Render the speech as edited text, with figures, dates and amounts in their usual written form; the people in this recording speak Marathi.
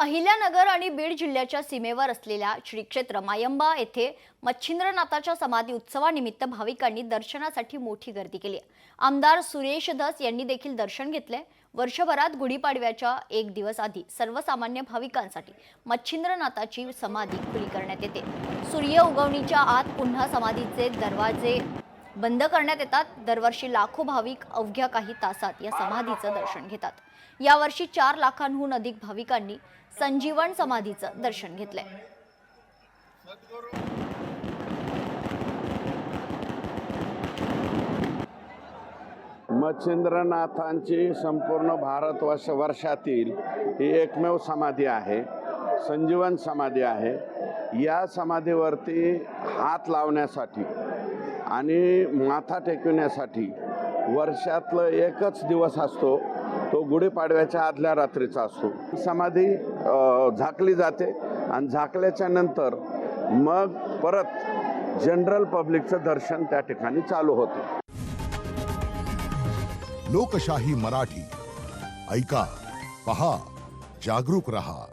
अहिल्यानगर आणि बीड जिल्ह्याच्या सीमेवर असलेल्या श्री क्षेत्र मायंबा येथे मच्छिंद्रनाथाच्या समाधी उत्सवानिमित्त भाविकांनी दर्शनासाठी मोठी गर्दी केली। आमदार सुरेश धस यांनी देखील दर्शन घेतले। वर्षभरात गुढीपाडव्याच्या एक दिवस आधी सर्वसामान्य भाविकांसाठी मच्छिंद्रनाथाची समाधी खुली करण्यात येते। सूर्य उगवणीच्या आत पुन्हा समाधीचे दरवाजे बंद करण्यात येतात। दरवर्षी लाखो भाविक अवघ्या काही तासात या समाधीचं दर्शन घेतात। यावर्षी 4 लाखांहून अधिक भाविकांनी संजीवन समाधीचं दर्शन घेतलंय। मच्छिंद्रनाथांची संपूर्ण भारतवर्षातील ही एकमेव समाधी आहे, संजीवन समाधी आहे। या समाधीवरती हात लावण्यासाठी आणि माथा टेकवण्यासाठी वर्षातलं एकच दिवस असतो, तो गुढीपाडव्याच्या आदल्या रात्रीचा असतो। समाधी झाकली जाते आणि झाकल्याच्या नंतर मग परत जनरल पब्लिकचं दर्शन त्या ठिकाणी चालू होतं। लोकशाही मराठी ऐका, पहा, जागरूक रहा।